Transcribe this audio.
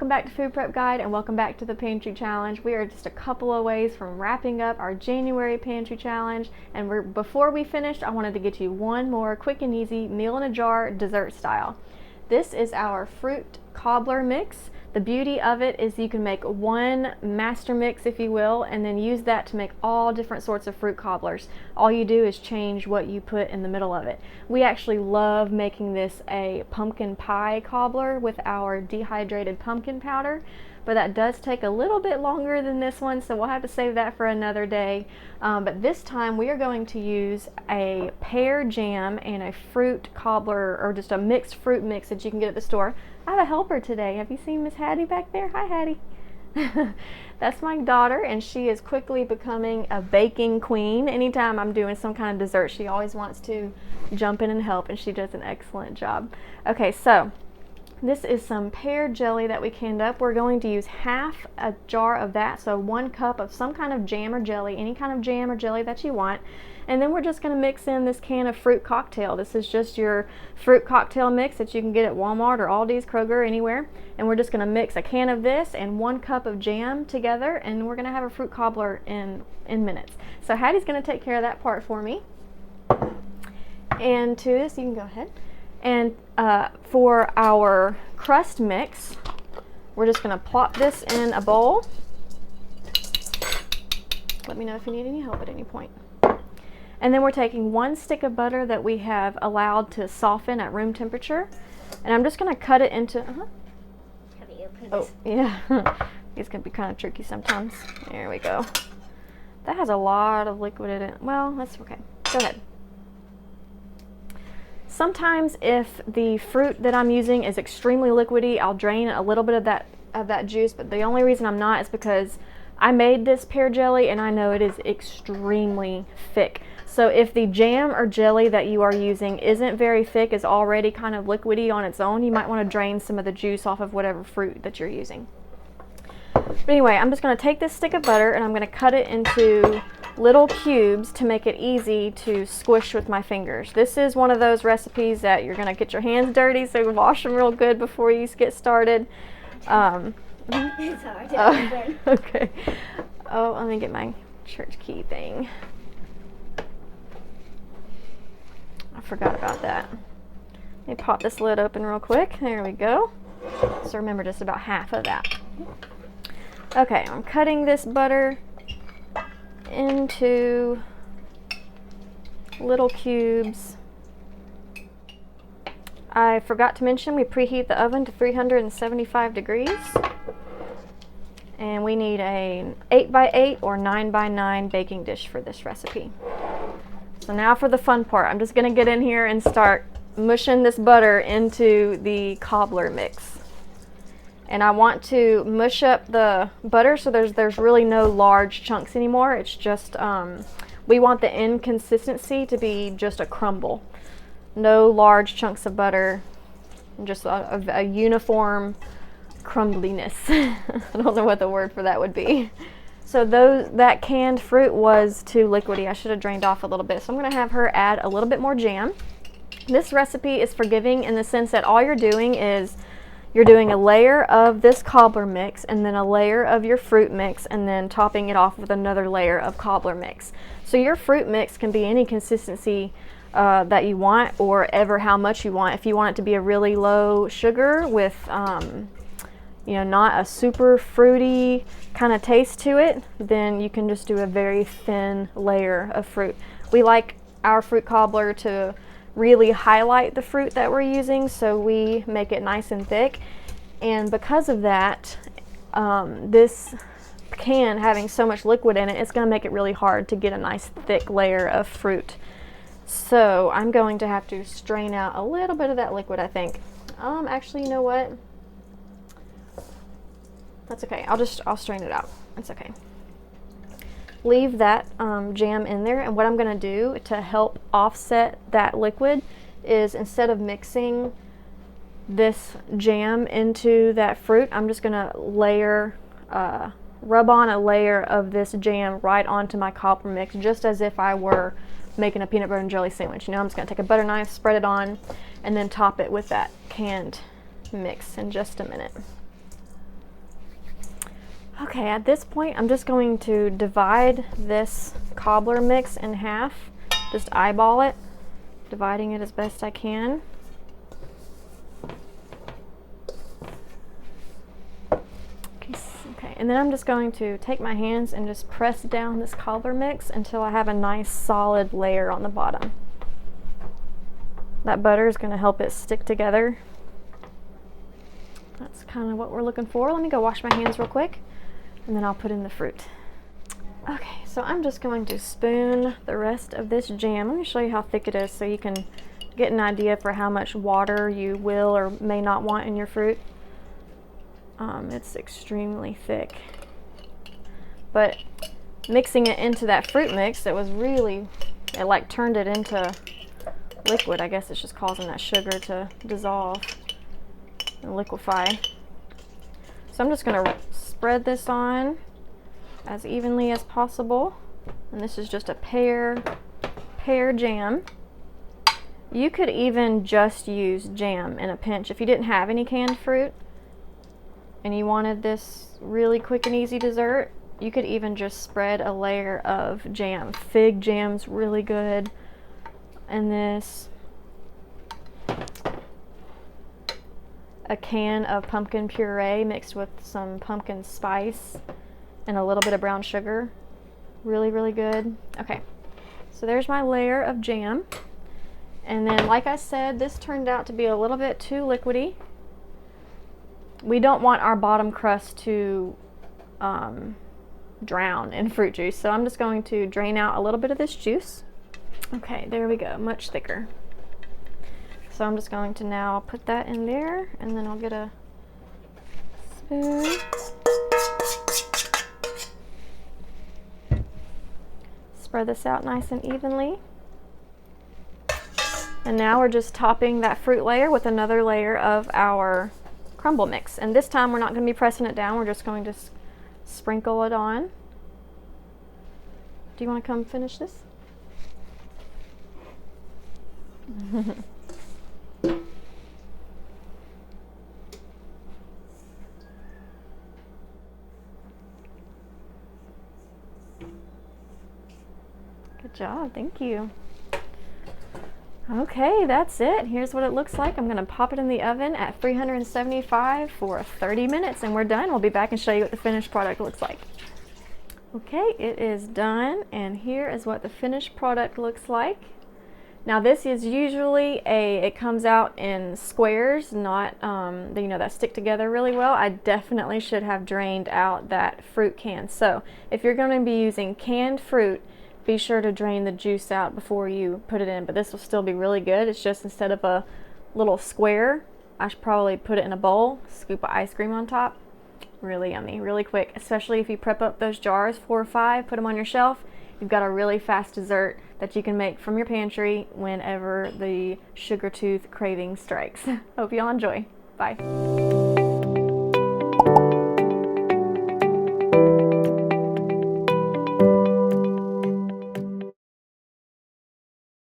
welcome back to Food Prep Guide and welcome back to the Pantry Challenge. We are just a couple of ways from wrapping up our January Pantry Challenge, and before we finished, I wanted to get you one more quick and easy meal in a jar dessert style. This is our fruit cobbler mix. The beauty of it is you can make one master mix, if you will, and then use that to make all different sorts of fruit cobblers. All you do is change what you put in the middle of it. We actually love making this a pumpkin pie cobbler with our dehydrated pumpkin powder, but that does take a little bit longer than this one, so we'll have to save that for another day. But this time we are going to use a pear jam and a fruit cobbler, or just a mixed fruit mix that you can get at the store. I have a helper today. Have you seen Miss Hattie back there? Hi, Hattie. That's my daughter, and she is quickly becoming a baking queen. Anytime I'm doing some kind of dessert, she always wants to jump in and help, and she does an excellent job. Okay, so this is some pear jelly that we canned up. We're going to use half a jar of that, so 1 cup of some kind of jam or jelly, any kind of jam or jelly that you want. And then we're just going to mix in this can of fruit cocktail. This is just your fruit cocktail mix that you can get at Walmart or Aldi's, Kroger, anywhere. And we're just going to mix a can of this and 1 cup of jam together, and we're going to have a fruit cobbler in minutes. So Hattie's going to take care of that part for me. And to this, you can go ahead. And for our crust mix, we're just going to plop this in a bowl. Let me know if you need any help at any point. And then we're taking 1 stick of butter that we have allowed to soften at room temperature, and I'm just going to cut it into. Have you opened Oh, yeah. It's going to be kind of tricky sometimes. There we go. That has a lot of liquid in it. Well, that's okay. Go ahead. Sometimes if the fruit that I'm using is extremely liquidy, I'll drain a little bit of that juice, but the only reason I'm not is because I made this pear jelly and I know it is extremely thick. So if the jam or jelly that you are using isn't very thick, is already kind of liquidy on its own, you might want to drain some of the juice off of whatever fruit that you're using. But anyway, I'm just going to take this stick of butter and I'm going to cut it into little cubes to make it easy to squish with my fingers. This is one of those recipes that you're going to get your hands dirty, so wash them real good before you get started. It's hard to open. Okay. Oh, let me get my church key thing. I forgot about that. Let me pop this lid open real quick. There we go. So remember just about half of that. Okay, I'm cutting this butter into little cubes. I forgot to mention we preheat the oven to 375 degrees. And we need an 8x8 or 9x9 baking dish for this recipe. So now for the fun part. I'm just going to get in here and start mushing this butter into the cobbler mix. And I want to mush up the butter so there's really no large chunks anymore. It's just, we want the end consistency to be just a crumble. No large chunks of butter, just a uniform crumbliness. I don't know what the word for that would be. So that canned fruit was too liquidy. I should have drained off a little bit. So I'm going to have her add a little bit more jam. This recipe is forgiving in the sense that all you're doing is you're doing a layer of this cobbler mix and then a layer of your fruit mix and then topping it off with another layer of cobbler mix. So your fruit mix can be any consistency that you want, or ever how much you want. If you want it to be a really low sugar with not a super fruity kind of taste to it, then you can just do a very thin layer of fruit. We like our fruit cobbler to really highlight the fruit that we're using, so we make it nice and thick. And because of that, this can having so much liquid in it, it's going to make it really hard to get a nice thick layer of fruit. So I'm going to have to strain out a little bit of that liquid, I think. Actually, you know what? That's okay. I'll strain it out. It's okay. Leave that jam in there, and what I'm going to do to help offset that liquid is, instead of mixing this jam into that fruit, I'm just going to rub on a layer of this jam right onto my cobbler mix, just as if I were making a peanut butter and jelly sandwich. I'm just going to take a butter knife, spread it on, and then top it with that canned mix in just a minute. Okay, at this point, I'm just going to divide this cobbler mix in half. Just eyeball it, dividing it as best I can. Okay, and then I'm just going to take my hands and just press down this cobbler mix until I have a nice solid layer on the bottom. That butter is going to help it stick together. That's kind of what we're looking for. Let me go wash my hands real quick, and then I'll put in the fruit. Okay, so I'm just going to spoon the rest of this jam. Let me show you how thick it is so you can get an idea for how much water you will or may not want in your fruit. It's extremely thick. But mixing it into that fruit mix, it like turned it into liquid. I guess it's just causing that sugar to dissolve and liquefy. So I'm just going to spread this on as evenly as possible. And this is just a pear jam. You could even just use jam in a pinch if you didn't have any canned fruit and you wanted this really quick and easy dessert. You could even just spread a layer of jam. Fig jam's really good. And this, a can of pumpkin puree mixed with some pumpkin spice and a little bit of brown sugar. Really, really good. Okay, so there's my layer of jam. And then, like I said, this turned out to be a little bit too liquidy. We don't want our bottom crust to drown in fruit juice, so I'm just going to drain out a little bit of this juice. Okay, there we go, much thicker. So I'm just going to now put that in there, and then I'll get a spoon. Spread this out nice and evenly. And now we're just topping that fruit layer with another layer of our crumble mix. And this time we're not going to be pressing it down, we're just going to sprinkle it on. Do you want to come finish this? Good job, thank you. Okay, that's it. Here's what it looks like. I'm going to pop it in the oven at 375 for 30 minutes and we're done. We'll be back and show you what the finished product looks like. Okay, it is done, and here is what the finished product looks like. Now this is usually it comes out in squares, not that stick together really well. I definitely should have drained out that fruit can. So if you're going to be using canned fruit, be sure to drain the juice out before you put it in, but this will still be really good. It's just instead of a little square, I should probably put it in a bowl, scoop of ice cream on top. Really yummy, really quick, especially if you prep up those jars, 4 or 5, put them on your shelf. You've got a really fast dessert that you can make from your pantry whenever the sugar tooth craving strikes. Hope you all enjoy. Bye.